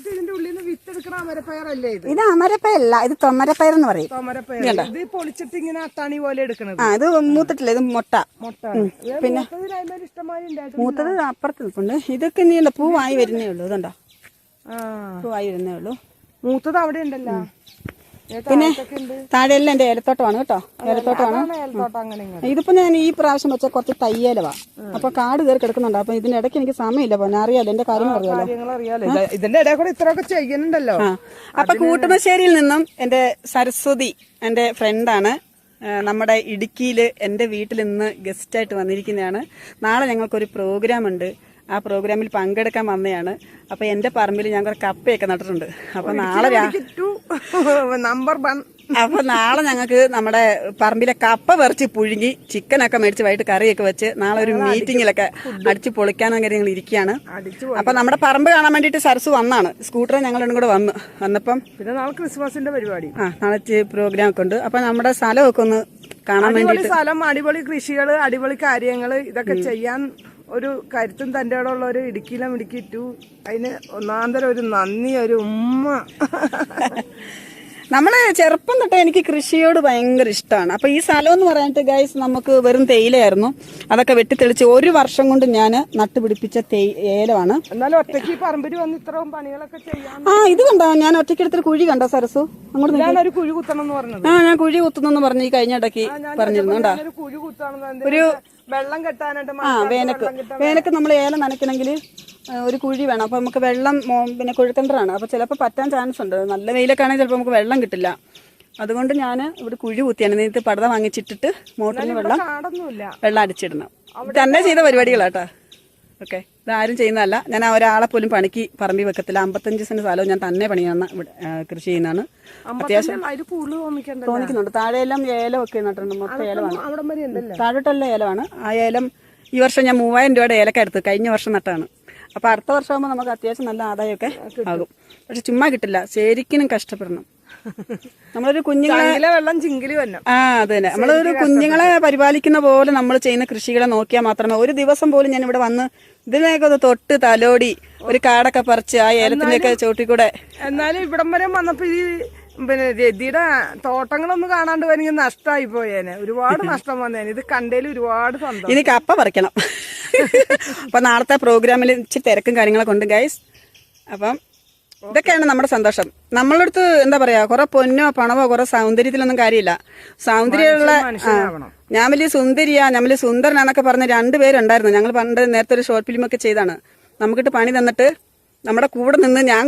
പൊളിച്ചിട്ട് ഇതിന്റെ ഉള്ളിൽ നിന്ന് വിത്തെടുക്കണ അമരപ്പയറല്ലേ ഇത്? ഇത് അമരപ്പയറല്ല, ഇത് തൊമരപ്പയർ എന്ന് പറയും. തൊമരപ്പയർ. ഇത് പൊളിച്ചിട്ട് ഇങ്ങനെ അത്താണി പോലെ എടുക്കണത്. ആ, ഇത് മൂത്തിട്ടില്ല, ഇത് മുട്ട. പിന്നെ ഇഷ്ടമായി മൂത്തത് അപ്പുറത്ത് നിൽപ്പുണ്ട്. ഇതൊക്കെ നീ പൂവായി വരുന്നേ ഉള്ളൂ. ഇതുണ്ടോ, പൂവായി വരുന്നേ ഉള്ളൂ. മൂത്തത് അവിടെ ഉണ്ടല്ലോ. പിന്നെ താഴെയെല്ലാം എന്റെ ഏലത്തോട്ടമാണ് കേട്ടോ, ഏലത്തോട്ടമാണ്. ഇതിപ്പോ ഞാൻ ഈ പ്രാവശ്യം വെച്ച കുറച്ച് തയ്യലവാ, അപ്പൊ കാട് കയറി കിടക്കുന്നുണ്ട്. അപ്പൊ ഇതിനിടയ്ക്ക് എനിക്ക് സമയമില്ല പോന്നെ, അറിയാലോ എന്റെ കാര്യങ്ങൾ അറിയാലോ. ഇതിന്റെ ഇടയിൽ കൂടെ ഇത്രയൊക്കെ ചെയ്യുന്നുണ്ടല്ലോ. അപ്പൊ കൂട്ടുമശ്ശേരിയിൽ നിന്നും എന്റെ സരസ്വതി എന്റെ ഫ്രണ്ടാണ്. നമ്മുടെ ഇടുക്കിയില് എന്റെ വീട്ടിൽ ഇന്ന് ഗസ്റ്റായിട്ട് വന്നിരിക്കുന്നതാണ്. നാളെ ഞങ്ങൾക്കൊരു പ്രോഗ്രാം ഉണ്ട്, ആ പ്രോഗ്രാമിൽ പങ്കെടുക്കാൻ വന്നതാണ്. അപ്പൊ എന്റെ പറമ്പിൽ ഞാൻ കുറെ കപ്പയൊക്കെ നട്ടിട്ടുണ്ട്. അപ്പൊ നാളെ ഞങ്ങൾക്ക് നമ്മുടെ പറമ്പിലെ കപ്പ പറിച്ച് പുഴുങ്ങി ചിക്കനൊക്കെ മേടിച്ച് വൈകിട്ട് കറിയൊക്കെ വെച്ച് നാളെ ഒരു മീറ്റിങ്ങിലൊക്കെ അടിച്ച് പൊളിക്കാനും കാര്യം ഞങ്ങൾ ഇരിക്കുകയാണ്. അപ്പൊ നമ്മുടെ പറമ്പ് കാണാൻ വേണ്ടിട്ട് സരസ് വന്നാണ്, സ്കൂട്ടറിൽ ഞങ്ങൾ രണ്ടും കൂടെ വന്നപ്പം. പിന്നെ നാളെ ക്രിസ്മസിന്റെ പരിപാടി, നാളെ പ്രോഗ്രാം ഒക്കെ ഉണ്ട്. അപ്പൊ നമ്മുടെ സ്ഥലമൊക്കെ ഒന്ന് കാണാൻ വേണ്ടി, സ്ഥലം, അടിപൊളി കൃഷികള്, അടിപൊളി കാര്യങ്ങള്, ഇതൊക്കെ ചെയ്യാൻ ഒരു കരുത്തും തൻ്റെ ഉള്ള ഒരു ഇടുക്കിയിലും ഇടുക്കിയിട്ടു. അതിന് ഒന്നാന്തരം ഒരു നന്ദി, ഒരു ഉമ്മ. നമ്മള് ചെറുപ്പം തൊട്ടേ എനിക്ക് കൃഷിയോട് ഭയങ്കര ഇഷ്ടമാണ്. അപ്പൊ ഈ സ്ഥലം എന്ന് പറയാനായിട്ട് ഗൈസ് നമുക്ക് വെറും തേയിലയായിരുന്നു, അതൊക്കെ വെട്ടിത്തെളിച്ച് 1 വർഷം കൊണ്ട് ഞാൻ നട്ടുപിടിപ്പിച്ച ഏലമാണ്. എന്നാലും ഒറ്റയ്ക്ക് പറമ്പിൽ വന്ന് ഇത്രയും പണികളൊക്കെ ചെയ്യാൻ. ഇത് കണ്ടോ, ഞാൻ ഒറ്റയ്ക്കെടുത്തൊരു കുഴി കണ്ടോ സരസു? അങ്ങോട്ട് ഒരു കുഴി കുത്തണം എന്ന് പറഞ്ഞത്. ഞാൻ കുഴി കുത്തുന്നെന്ന് പറഞ്ഞു ഈ കഴിഞ്ഞ ഇടയ്ക്ക് പറഞ്ഞിരുന്നു കേട്ടോ. കുഴി കുത്തണം, ഒരു വെള്ളം കെട്ടാനായിട്ട്. വേനക്ക് നമ്മൾ ഏലം നനയ്ക്കണമെങ്കിൽ ഒരു കുഴി വേണം. അപ്പൊ നമുക്ക് വെള്ളം പിന്നെ കുഴക്കണ്ടറാണ്, അപ്പൊ ചിലപ്പോൾ പറ്റാൻ ചാൻസ് ഉണ്ട്. നല്ല വെയിലൊക്കെ ആണെങ്കിൽ ചിലപ്പോൾ നമുക്ക് വെള്ളം കിട്ടില്ല. അതുകൊണ്ട് ഞാൻ ഇവിടെ കുഴി കുത്തിയാണ്. നേരത്തെ പടത വാങ്ങിച്ചിട്ടിട്ട് മോട്ടറിന് വെള്ളം അടിച്ചിടണം. തന്നെ ചെയ്ത പരിപാടികളാട്ടോ. ഓക്കെ, ഇതാരും ചെയ്യുന്നതല്ല. ഞാൻ ഒരാളെ പോലും പണിക്ക് പറമ്പി വെക്കത്തില്ല. 55 സെന്റ് സ്ഥലവും ഞാൻ തന്നെ പണിയാണ് ഇവിടെ കൃഷി ചെയ്യുന്നതാണ്. അത്യാവശ്യം തോന്നിക്കുന്നുണ്ട്. താഴെയെല്ലാം ഏലം ഒക്കെ നട്ടിട്ടുണ്ട്. മൊത്തം ഏലമാണ്, താഴോട്ടെല്ലാം ഏലമാണ്. ആ ഏലം ഈ വർഷം ഞാൻ 3000 രൂപയുടെ ഏലക്ക എടുത്ത് കഴിഞ്ഞ വർഷം നട്ടാണ്. അപ്പൊ അടുത്ത വർഷമാകുമ്പോൾ നമുക്ക് അത്യാവശ്യം നല്ല ആദായമൊക്കെ ആകും. പക്ഷെ ചുമ്മാ കിട്ടില്ല, ശരിക്കും കഷ്ടപ്പെടണം. നമ്മളൊരു കുഞ്ഞുങ്ങളെ വെള്ളം ചിങ്കില് വന്നു. അത് തന്നെ, നമ്മളൊരു കുഞ്ഞുങ്ങളെ പരിപാലിക്കുന്ന പോലെ നമ്മൾ ചെയ്യുന്ന കൃഷികളെ നോക്കിയാൽ മാത്രമേ. ഒരു ദിവസം പോലും ഞാൻ ഇവിടെ വന്ന് ഇതിനെയൊക്കെ ഒന്ന് തൊട്ട് തലോടി ഒരു കാടൊക്കെ പറിച്ച് ആ ഏലത്തിന്റെ ഒക്കെ ചോട്ടിക്കൂടെ. എന്നാലും ഇവിടം വരെ വന്നപ്പോ ഈ പിന്നെ രതിയുടെ തോട്ടങ്ങളൊന്നും കാണാണ്ട് പോയെങ്കിൽ നഷ്ടമായി പോയേനെ, ഒരുപാട് നഷ്ടം വന്നേനെ. ഇത് കണ്ടേല് ഒരുപാട് സന്തോഷം. ഇനി കപ്പ പറിക്കണം. അപ്പൊ നാളത്തെ പ്രോഗ്രാമിൽ ഇച്ചിരി തിരക്കും കാര്യങ്ങളൊക്കെ ഉണ്ട് ഗൈസ്. അപ്പം ഇതൊക്കെയാണ് നമ്മുടെ സന്തോഷം. നമ്മളടുത്ത് എന്താ പറയാ, കുറെ പൊന്നോ പണമോ കുറെ സൗന്ദര്യത്തിലൊന്നും കാര്യമില്ല. സൗന്ദര്യമുള്ള ഞാൻ വലിയ സുന്ദരിയാ, ഞാൻ വലിയ സുന്ദരനാന്നൊക്കെ പറഞ്ഞ് 2 പേരുണ്ടായിരുന്നു. ഞങ്ങൾ പണ്ട് നേരത്തെ ഒരു ഷോർട്ട് ഫിലിമൊക്കെ ചെയ്താണ്. നമുക്കിട്ട് പണി തന്നിട്ട് നമ്മുടെ കൂടെ നിന്ന് ഞാൻ